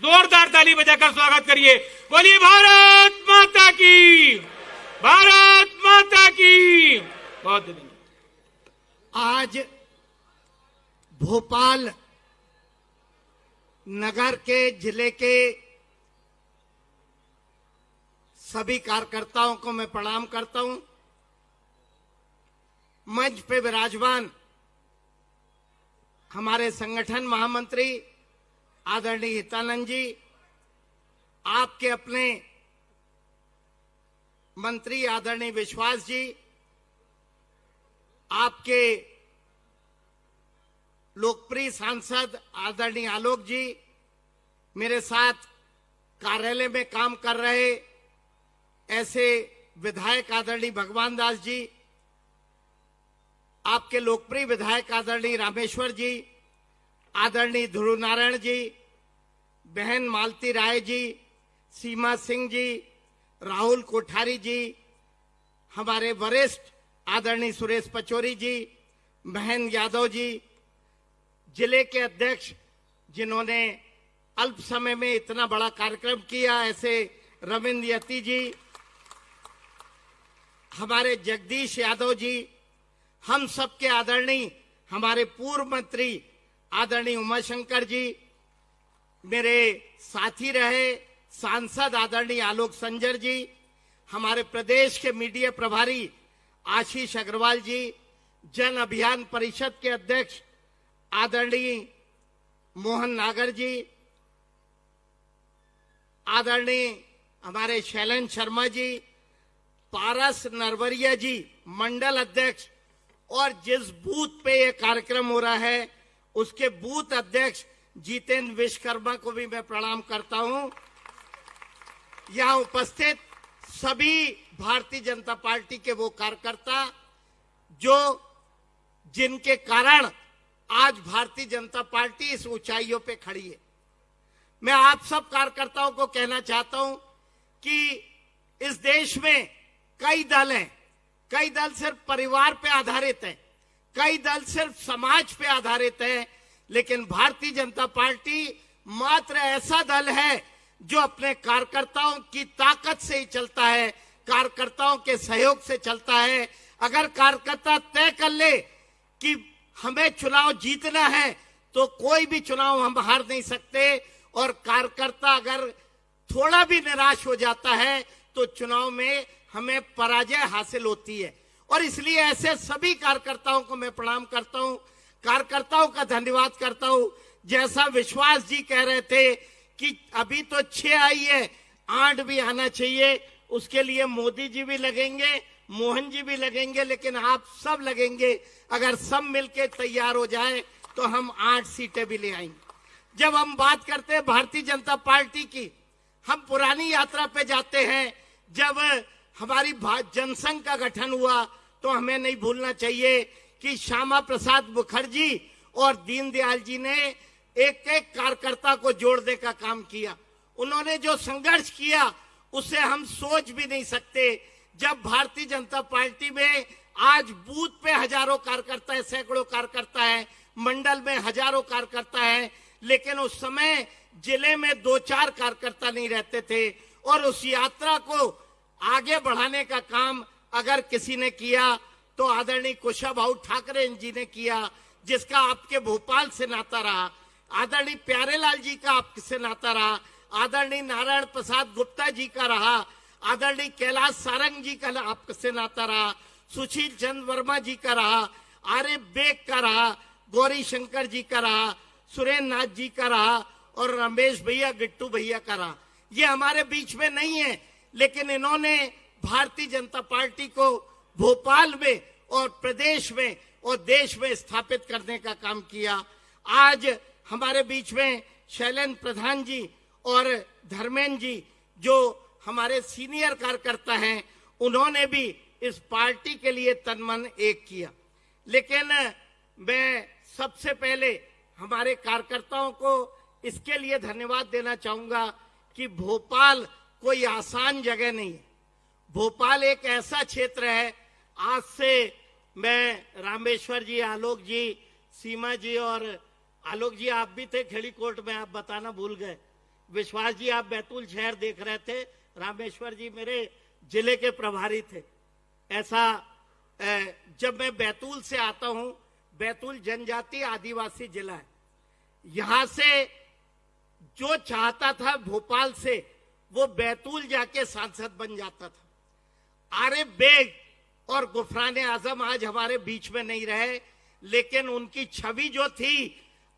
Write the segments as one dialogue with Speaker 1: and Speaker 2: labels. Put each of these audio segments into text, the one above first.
Speaker 1: जोरदार ताली बजाकर स्वागत करिए। बोलिए भारत माता की, भारत माता की। बहुत धन्यवाद।
Speaker 2: आज भोपाल नगर के जिले के सभी कार्यकर्ताओं को मैं प्रणाम करता हूं। मंच पे विराजमान हमारे संगठन महामंत्री आदरणीय हितानंद जी, आपके अपने मंत्री आदरणीय विश्वास जी, आपके लोकप्रिय सांसद आदरणीय आलोक जी, मेरे साथ कार्यालय में काम कर रहे ऐसे विधायक आदरणीय भगवान दास जी, आपके लोकप्रिय विधायक आदरणीय रामेश्वर जी, आदरणीय ध्रुव नारायण जी, बहन मालती राय जी, सीमा सिंह जी, राहुल कोठारी जी, हमारे वरिष्ठ आदरणीय सुरेश पचौरी जी, बहन यादव जी, जिले के अध्यक्ष जिन्होंने अल्प समय में इतना बड़ा कार्यक्रम किया ऐसे रविंद्र यति जी, हमारे जगदीश यादव जी, हम सबके आदरणीय हमारे पूर्व मंत्री आदरणीय उमाशंकर जी, मेरे साथी रहे सांसद आदरणीय आलोक संजर जी, हमारे प्रदेश के मीडिया प्रभारी आशीष अग्रवाल जी, जन अभियान परिषद के अध्यक्ष आदरणीय मोहन नागर जी, आदरणीय हमारे शैलन शर्मा जी, पारस नरवरिया जी मंडल अध्यक्ष, और जिस बूथ पे ये कार्यक्रम हो रहा है उसके बूथ अध्यक्ष जितेंद्र विश्वकर्मा को भी मैं प्रणाम करता हूं। यहां उपस्थित सभी भारतीय जनता पार्टी के वो कार्यकर्ता जो जिनके कारण आज भारतीय जनता पार्टी इस ऊंचाइयों पे खड़ी है। मैं आप सब कार्यकर्ताओं को कहना चाहता हूं कि इस देश में कई दल हैं, कई दल सिर्फ परिवार पे आधारित हैं, कई दल सिर्फ समाज पे आधारित है, लेकिन भारतीय जनता पार्टी मात्र ऐसा दल है जो अपने कार्यकर्ताओं की ताकत से ही चलता है, कार्यकर्ताओं के सहयोग से चलता है। अगर कार्यकर्ता तय कर ले कि हमें चुनाव जीतना है तो कोई भी चुनाव हम हार नहीं सकते, और कार्यकर्ता अगर थोड़ा भी निराश हो जाता है तो चुनाव में हमें पराजय हासिल होती है। और इसलिए ऐसे सभी कार्यकर्ताओं को मैं प्रणाम करता हूं, कार्यकर्ताओं का धन्यवाद करता हूं। जैसा विश्वास जी कह रहे थे कि अभी तो 6 आई है, 8 भी आना चाहिए, उसके लिए मोदी जी भी लगेंगे, मोहन जी भी लगेंगे, लेकिन आप सब लगेंगे। अगर सब मिलके तैयार हो जाए तो हम 8 सीटें भी ले आएंगे। जब हम बात करते हैं भारतीय जनता पार्टी की, हम पुरानी यात्रा पे जाते हैं। जब हमारी जनसंघ का गठन हुआ तो हमें नहीं भूलना चाहिए कि श्यामा प्रसाद मुखर्जी और दीनदयाल जी ने एक एक कार्यकर्ता को जोड़ने का काम किया। उन्होंने जो संघर्ष किया उसे हम सोच भी नहीं सकते। जब भारतीय जनता पार्टी में आज बूथ पे हजारों कार्यकर्ता है, सैकड़ों कार्यकर्ता है, मंडल में हजारों कार्यकर्ता है, लेकिन उस समय जिले में 2-4 कार्यकर्ता नहीं रहते थे। और उस यात्रा को आगे बढ़ाने का काम अगर किसी ने किया तो आदरणीय कुशाभाऊ ठाकरे जी ने किया, जिसका आपके भोपाल से नाता रहा। आदरणीय प्यारेलाल जी का आपसे नाता रहा, आदरणीय नारायण प्रसाद गुप्ता जी का रहा, आदरणीय कैलाश सारंग जी का आपसे नाता रहा, सुशील चंद्र वर्मा जी का रहा, आरिफ बेग का रहा, गौरी शंकर जी का रहा, सुरेंद्र नाथ जी का रहा, और रमेश भैया गिट्टू भैया का रहा। ये हमारे बीच में नहीं है, लेकिन इन्होंने भारतीय जनता पार्टी को भोपाल में और प्रदेश में और देश में स्थापित करने का काम किया। आज हमारे बीच में शैलेंद्र प्रधान जी और धर्मेंद्र जी जो हमारे सीनियर कार्यकर्ता हैं, उन्होंने भी इस पार्टी के लिए तन मन एक किया। लेकिन मैं सबसे पहले हमारे कार्यकर्ताओं को इसके लिए धन्यवाद देना चाहूंगा कि भोपाल कोई आसान जगह नहीं है। भोपाल एक ऐसा क्षेत्र है, आज से मैं रामेश्वर जी, आलोक जी, सीमा जी, और आलोक जी आप भी थे खेड़ी कोर्ट में, आप बताना भूल गए। विश्वास जी आप बैतूल शहर देख रहे थे, रामेश्वर जी मेरे जिले के प्रभारी थे। ऐसा जब मैं बैतूल से आता हूं, बैतूल जनजाति आदिवासी जिला है, यहां से जो चाहता था भोपाल से वो बैतूल जाके सांसद बन जाता था। आरिफ बेग और गुफरान आजम आज हमारे बीच में नहीं रहे, लेकिन उनकी छवि जो थी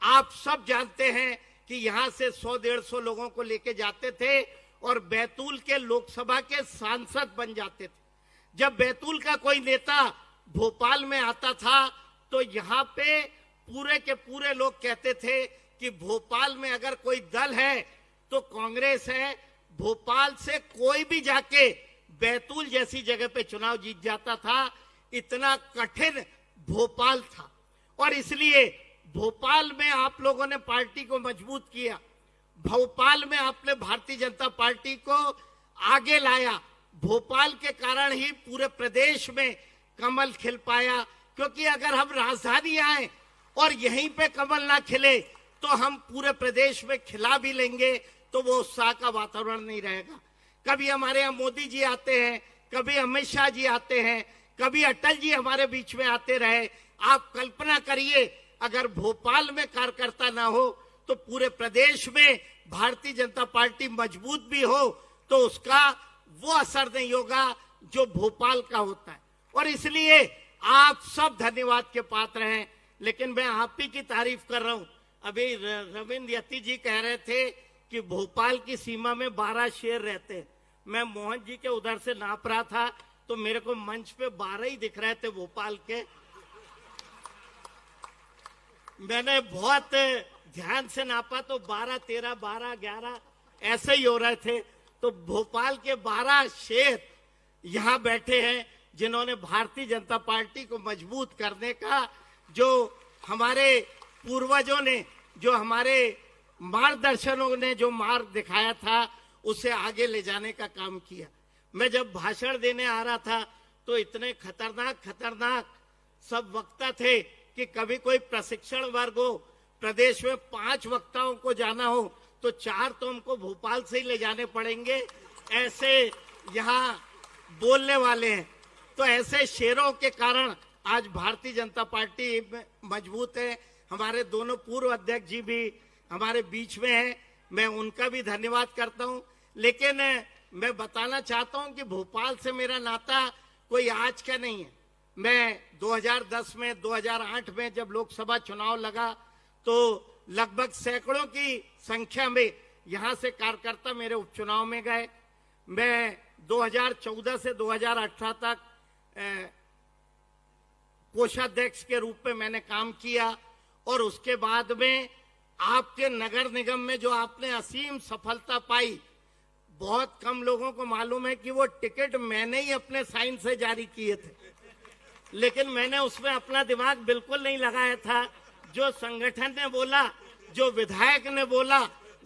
Speaker 2: आप सब जानते हैं कि यहां से 100-150 लोगों को लेके जाते थे और बैतूल के लोकसभा के सांसद बन जाते थे। जब बैतूल का कोई नेता भोपाल में आता था तो यहाँ पे पूरे के पूरे लोग कहते थे कि भोपाल में अगर कोई दल है तो कांग्रेस है। भोपाल से कोई भी जाके बैतूल जैसी जगह पे चुनाव जीत जाता था, इतना कठिन भोपाल था। और इसलिए भोपाल में आप लोगों ने पार्टी को मजबूत किया, भोपाल में आपने भारतीय जनता पार्टी को आगे लाया। भोपाल के कारण ही पूरे प्रदेश में कमल खिल पाया, क्योंकि अगर हम राजधानी आए और यहीं पे कमल ना खिले तो हम पूरे प्रदेश में खिला भी लेंगे तो वो उत्साह का वातावरण नहीं रहेगा। कभी हमारे यहाँ मोदी जी आते हैं, कभी अमित शाह जी आते हैं, कभी अटल जी हमारे बीच में आते रहे। आप कल्पना करिए अगर भोपाल में कार्यकर्ता ना हो तो पूरे प्रदेश में भारतीय जनता पार्टी मजबूत भी हो तो उसका वो असर नहीं होगा जो भोपाल का होता है। और इसलिए आप सब धन्यवाद के पात्र हैं, लेकिन मैं आप ही की तारीफ कर रहा हूं। अभी रविंद्र यति जी कह रहे थे कि भोपाल की सीमा में 12 शेर रहते हैं। मैं मोहन जी के उधर से नाप रहा था तो मेरे को मंच पे 12 ही दिख रहे थे भोपाल के। मैंने बहुत ध्यान से नापा तो 12, 13, 12, 11 ऐसे ही हो रहे थे। तो भोपाल के 12 शेर यहाँ बैठे हैं जिन्होंने भारतीय जनता पार्टी को मजबूत करने का, जो हमारे पूर्वजों ने, जो हमारे मार्गदर्शनों ने जो मार्ग दिखाया था उसे आगे ले जाने का काम किया। मैं जब भाषण देने आ रहा था तो इतने खतरनाक सब वक्ता थे कि कभी कोई प्रशिक्षण वर्ग हो, प्रदेश में 5 वक्ताओं को जाना हो तो 4 तो हमको भोपाल से ही ले जाने पड़ेंगे, ऐसे यहाँ बोलने वाले हैं। तो ऐसे शेरों के कारण आज भारतीय जनता पार्टी मजबूत है। हमारे दोनों पूर्व अध्यक्ष जी भी हमारे बीच में हैं, मैं उनका भी धन्यवाद करता हूं। लेकिन मैं बताना चाहता हूं कि भोपाल से मेरा नाता कोई आज का नहीं है। मैं 2010 में, 2008 में जब लोकसभा चुनाव लगा तो लगभग सैकड़ों की संख्या में यहां से कार्यकर्ता मेरे उपचुनाव में गए। मैं 2014 से 2018 तक कोषाध्यक्ष के रूप में मैंने काम किया और उसके बाद में आपके नगर निगम में जो आपने असीम सफलता पाई, बहुत कम लोगों को मालूम है कि वो टिकट मैंने ही अपने साइन से जारी किए थे, लेकिन मैंने उसमें अपना दिमाग बिल्कुल नहीं लगाया था। जो संगठन ने बोला, जो विधायक ने बोला,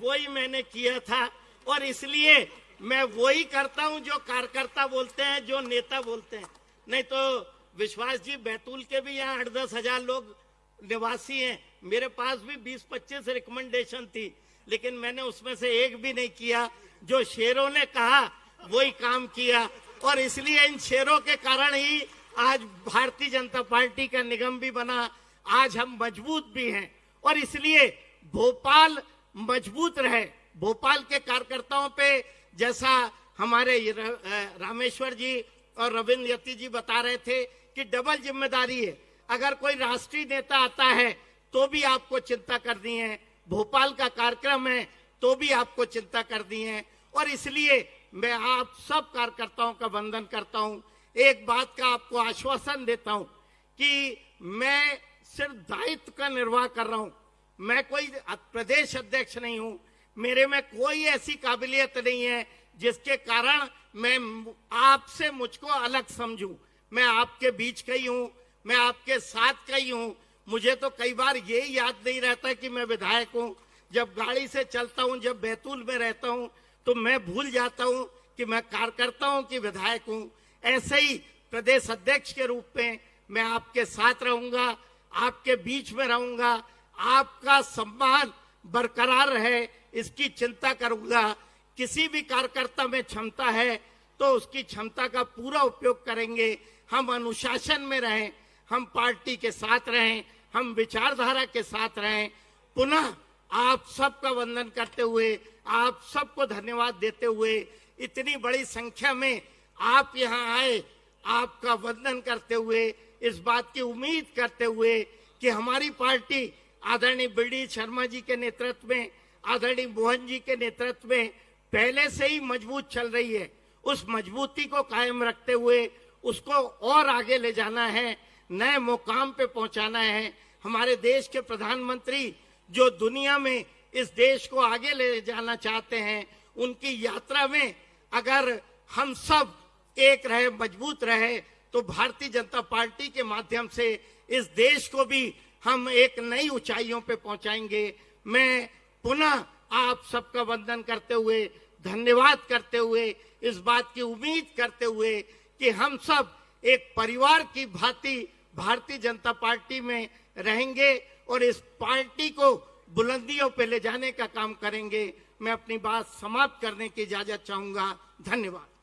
Speaker 2: वही मैंने किया था। और इसलिए मैं वही करता हूं जो कार्यकर्ता बोलते हैं, जो नेता बोलते हैं। नहीं तो विश्वास जी, बैतूल के भी यहाँ 8-10 हजार लोग निवासी हैं, मेरे पास भी 20-25 रिकमेंडेशन थी, लेकिन मैंने उसमें से एक भी नहीं किया। जो शेरों ने कहा वही काम किया और इसलिए इन शेरों के कारण ही आज भारतीय जनता पार्टी का निगम भी बना, आज हम मजबूत भी हैं। और इसलिए भोपाल मजबूत रहे। भोपाल के कार्यकर्ताओं पे जैसा हमारे रामेश्वर जी और रविंद्र यति जी बता रहे थे कि डबल जिम्मेदारी है। अगर कोई राष्ट्रीय नेता आता है तो भी आपको चिंता करनी है, भोपाल का कार्यक्रम है तो भी आपको चिंता करनी है। और इसलिए मैं आप सब कार्यकर्ताओं का वंदन करता हूं। एक बात का आपको आश्वासन देता हूं कि मैं सिर्फ दायित्व का निर्वाह कर रहा हूं, मैं कोई प्रदेश अध्यक्ष नहीं हूं, मेरे में कोई ऐसी काबिलियत नहीं है जिसके कारण मैं आपसे मुझको अलग समझूं। मैं आपके बीच का ही हूं, मैं आपके साथ का ही हूं। मुझे तो कई बार ये याद नहीं रहता कि मैं विधायक हूं। जब गाड़ी से चलता हूं, जब बैतूल में रहता हूं, तो मैं भूल जाता हूं कि मैं कार्यकर्ता हूं कि विधायक हूं। ऐसे ही प्रदेश अध्यक्ष के रूप में मैं आपके साथ रहूंगा, आपके बीच में रहूंगा। आपका सम्मान बरकरार रहे, इसकी चिंता करूंगा। किसी भी कार्यकर्ता में क्षमता है तो उसकी क्षमता का पूरा उपयोग करेंगे। हम अनुशासन में रहें, हम पार्टी के साथ रहें, हम विचारधारा के साथ रहें। पुनः आप सबका वंदन करते हुए, आप सबको धन्यवाद देते हुए, इतनी बड़ी संख्या में आप यहाँ आए, आपका वंदन करते हुए, इस बात की उम्मीद करते हुए कि हमारी पार्टी आदरणीय बी.डी. शर्मा जी के नेतृत्व में, आदरणीय मोहन जी के नेतृत्व में पहले से ही मजबूत चल रही है। उस मजबूती को कायम रखते हुए उसको और आगे ले जाना है, नए मुकाम पे पहुंचाना है। हमारे देश के प्रधानमंत्री जो दुनिया में इस देश को आगे ले जाना चाहते हैं, उनकी यात्रा में अगर हम सब एक रहे, मजबूत रहे, तो भारतीय जनता पार्टी के माध्यम से इस देश को भी हम एक नई ऊंचाइयों पे पहुंचाएंगे। मैं पुनः आप सबका वंदन करते हुए, धन्यवाद करते हुए, इस बात की उम्मीद करते हुए कि हम सब एक परिवार की भांति भारतीय जनता पार्टी में रहेंगे और इस पार्टी को बुलंदियों पे ले जाने का काम करेंगे। मैं अपनी बात समाप्त करने की इजाजत चाहूंगा। धन्यवाद।